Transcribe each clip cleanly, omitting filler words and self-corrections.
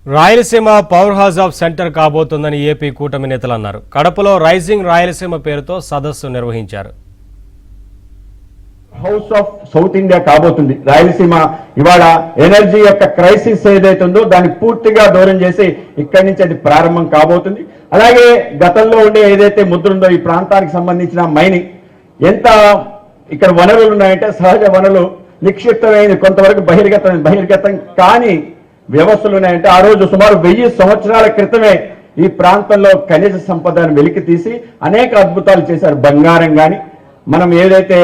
Rayalaseema powerhouse of centre కాబోతుందని AP కూటమి నేతలు అన్నారు. కడపలో రైజింగ్ రాయలసీమ పేరుతో సదస్సు నిర్వహించారు. హౌస్ ఆఫ్ సౌత్ ఇండియా కాబోతుంది రాయలసీమ. ఇవాళ ఎనర్జీ యొక్క క్రైసిస్ ఏదైతే ఉందో దాన్ని పూర్తిగా దూరం చేసి ఇక్కడి నుంచి అది ప్రారంభం కాబోతుంది. అలాగే గతంలో ఉండే ఏదైతే ముద్ర ఉందో ఈ ప్రాంతానికి సంబంధించిన మైనింగ్ ఎంత ఇక్కడ వనరులు ఉన్నాయంటే సహజ వనరులు నిక్షిప్తమైనది, కొంతవరకు బహిర్గతం కానీ వ్యవస్థలు ఉన్నాయంటే ఆ రోజు సుమారు 1000 సంవత్సరాల క్రితమే ఈ ప్రాంతంలో ఖనిజ సంపదను వెలికి తీసి అనేక అద్భుతాలు చేశారు. బంగారం కానీ మనం ఏదైతే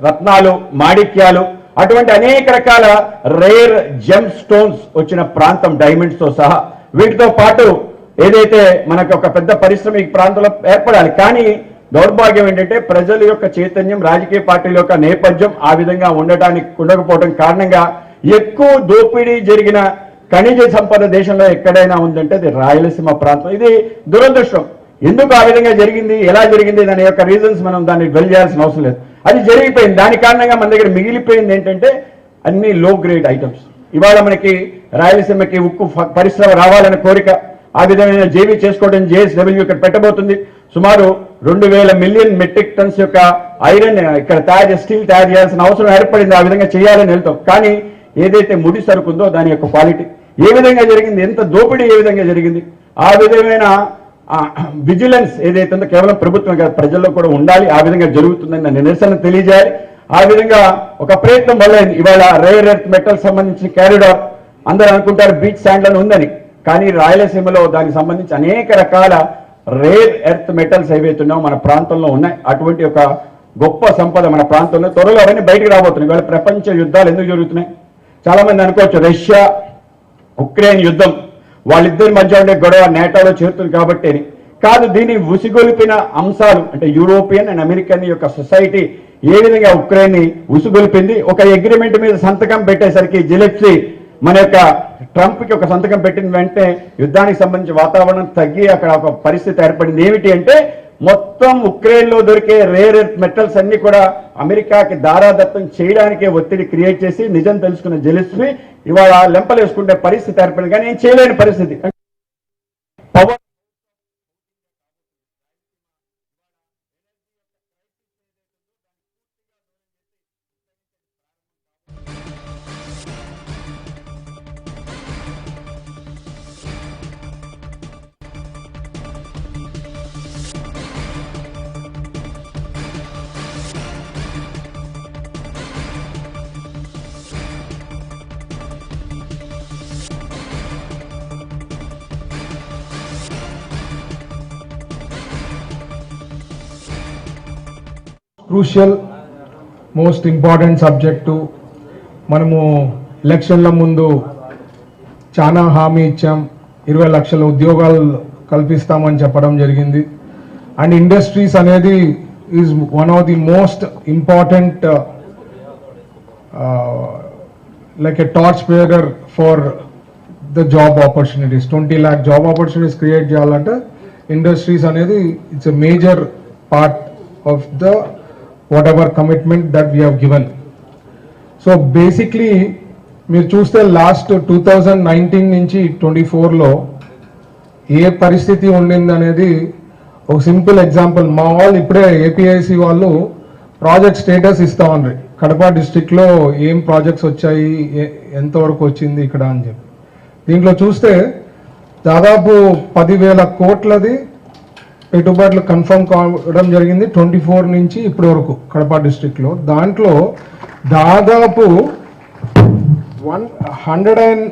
రత్నాలు, మాణిక్యాలు, అటువంటి అనేక రకాల రేర్ జెమ్ స్టోన్స్ వచ్చిన ప్రాంతం, డైమండ్స్ తో సహా. వీటితో పాటు ఏదైతే మనకు ఒక పెద్ద పరిశ్రమ ఈ ప్రాంతంలో ఏర్పడాలి. కానీ దౌర్భాగ్యం ఏంటంటే ప్రజల యొక్క చైతన్యం, రాజకీయ పార్టీల యొక్క నేపథ్యం ఆ విధంగా ఉండకపోవడం కారణంగా ఎక్కువ దోపిడీ జరిగిన ఖనిజ సంపద దేశంలో ఎక్కడైనా ఉందంటే అది రాయలసీమ ప్రాంతం. ఇది దురదృష్టం. ఎందుకు ఆ విధంగా జరిగింది, ఎలా జరిగింది దాని యొక్క రీజన్స్ మనం దాన్ని డ్వెల్ చేయాల్సిన అవసరం లేదు. అది జరిగిపోయింది. దాని కారణంగా మన దగ్గర మిగిలిపోయింది ఏంటంటే అన్ని లో గ్రేడ్ ఐటమ్స్. ఇవాళ మనకి రాయలసీమకి ఉక్కు పరిశ్రమ రావాలనే కోరిక, ఆ విధమైన జేవీ చేసుకోవడం JSW ఇక్కడ పెట్టబోతుంది. సుమారు 2000 మిలియన్ మెట్రిక్ టన్స్ యొక్క ఐరన్ ఇక్కడ స్టీల్ తయారు చేయాల్సిన అవసరం ఏర్పడింది. ఆ విధంగా చేయాలని వెళ్తాం. కానీ ఏదైతే ముడి సరుకు ఉందో దాని యొక్క క్వాలిటీ ఏ విధంగా జరిగింది, ఎంత దోపిడీ ఏ విధంగా జరిగింది, ఆ విధమైన విజిలెన్స్ ఏదైతే ఉందో కేవలం ప్రభుత్వం కాదు ప్రజల్లో కూడా ఉండాలి. ఆ విధంగా జరుగుతుందని నిరసన తెలియజేయాలి. ఆ విధంగా ఒక ప్రయత్నం మొదలైంది. ఇవాళ రేర్ ఎర్త్ మెటల్ సంబంధించిన కారిడార్ అందరూ అనుకుంటారు బీచ్ శాండ్లను ఉందని, కానీ రాయలసీమలో దానికి సంబంధించి అనేక రకాల రేర్ ఎర్త్ మెటల్స్ ఏవైతున్నాయో మన ప్రాంతంలో ఉన్నాయి. అటువంటి ఒక గొప్ప సంపద మన ప్రాంతంలో త్వరలో అవన్నీ బయటకు రాబోతున్నాయి. ఇవాళ ప్రపంచ యుద్ధాలు ఎందుకు జరుగుతున్నాయి? చాలా మంది అనుకోవచ్చు రష్యా ఉక్రెయిన్ యుద్ధం వాళ్ళిద్దరి మధ్య ఉండే గొడవ నేటోలో చేరుతుంది కాబట్టి కాదు. దీన్ని ఉసిగొలిపిన అంశాలు అంటే యూరోపియన్ అండ్ అమెరికన్ యొక్క సొసైటీ ఏ విధంగా ఉక్రెయిన్ ని ఉసిగొలిపింది. ఒక అగ్రిమెంట్ మీద సంతకం పెట్టేసరికి జిలెప్సీ మన యొక్క ట్రంప్ కి ఒక సంతకం పెట్టిన వెంటనే యుద్ధానికి సంబంధించి వాతావరణం తగ్గి అక్కడ ఒక పరిస్థితి ఏర్పడింది. ఏమిటి అంటే మొత్తం ఉక్రెయిన్ లో దొరికే రేర్ ఎర్త్ మెటల్స్ అన్ని కూడా అమెరికాకి దారాదత్తం చేయడానికే ఒత్తిడి క్రియేట్ చేసి నిజం తెలుసుకున్న జెలెన్స్కీ ఇవాళ లెంపలేసుకునే పరిస్థితి ఏర్పడింది. కానీ ఏం చేయలేని పరిస్థితి. Power crucial most important subject. మనము ఎలక్షన్ల ముందు చాలా హామీ ఇచ్చాం, 20 లక్షల ఉద్యోగాలు కల్పిస్తామని చెప్పడం జరిగింది. అండ్ ఇండస్ట్రీస్ అనేది is one of the most important like a torch bearer for the job opportunities. 20 lakh job opportunities create చేయాలంటే ఇండస్ట్రీస్ అనేది it's a major part of the whatever commitment that we have given. So basically మీరు చూస్తే last 2019 నుంచి 24లో ఏ పరిస్థితి ఉండింది అనేది ఒక simple example. మా వాళ్ళు ఇప్పుడే APIC వాళ్ళు ప్రాజెక్ట్ స్టేటస్ ఇస్తామన్నారు. కడప డిస్ట్రిక్ట్లో ఏం ప్రాజెక్ట్స్ వచ్చాయి, ఎంతవరకు వచ్చింది ఇక్కడ అని చెప్పి. దీంట్లో చూస్తే దాదాపు 10,000 కోట్లది పెట్టుబడులు కన్ఫర్మ్ కావడం జరిగింది 24 నుంచి ఇప్పటి వరకు కడప డిస్ట్రిక్ట్లో. దాంట్లో దాదాపు 100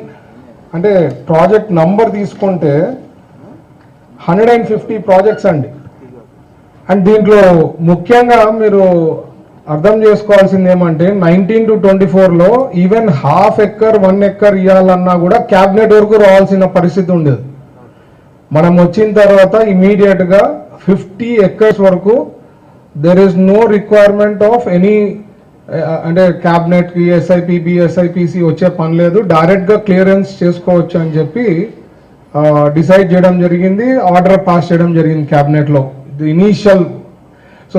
అంటే ప్రాజెక్ట్ నంబర్ తీసుకుంటే 150 ప్రాజెక్ట్స్ అండి. అండ్ దీంట్లో ముఖ్యంగా మీరు అర్థం చేసుకోవాల్సింది ఏమంటే 19 to 24లో ఈవెన్ 1/2 acre 1 acre ఇవ్వాలన్నా కూడా క్యాబినెట్ వరకు రావాల్సిన పరిస్థితి ఉండేది. మనం వచ్చిన తర్వాత ఇమీడియట్ గా 50 acres వరకు there is no requirement of any అంటే క్యాబినెట్ కి SIPB SIPC వచ్చే పని లేదు, డైరెక్ట్ గా క్లియరెన్స్ చేసుకోవచ్చు అని చెప్పి డిసైడ్ చేయడం జరిగింది. ఆర్డర్ పాస్ చేయడం జరిగింది క్యాబినెట్ లో ఇనీషియల్. సో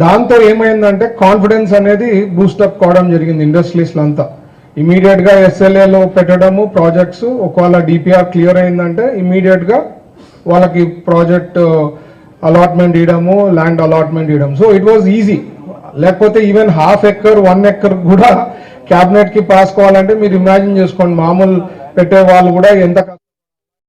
దాంతో ఏమైందంటే కాన్ఫిడెన్స్ అనేది బూస్టప్ కావడం జరిగింది ఇండస్ట్రీస్లో అంతా. ఇమీడియట్ గా SLA లో పెట్టడము ప్రాజెక్ట్స్. ఒకవేళ DPR క్లియర్ అయిందంటే ఇమీడియట్ గా వాళ్ళకి ప్రాజెక్ట్ అలాట్మెంట్ ఇవ్వడము, ల్యాండ్ అలాట్మెంట్ ఇవ్వడం. So it was easy. లేకపోతే ఈవెన్ ½ ఎకర్ 1 ఎకర్ కూడా క్యాబినెట్ కి పాస్ కావాలంటే మీరు ఇమాజిన్ చేసుకోండి, మామూలు పెట్టే వాళ్ళు కూడా ఎంత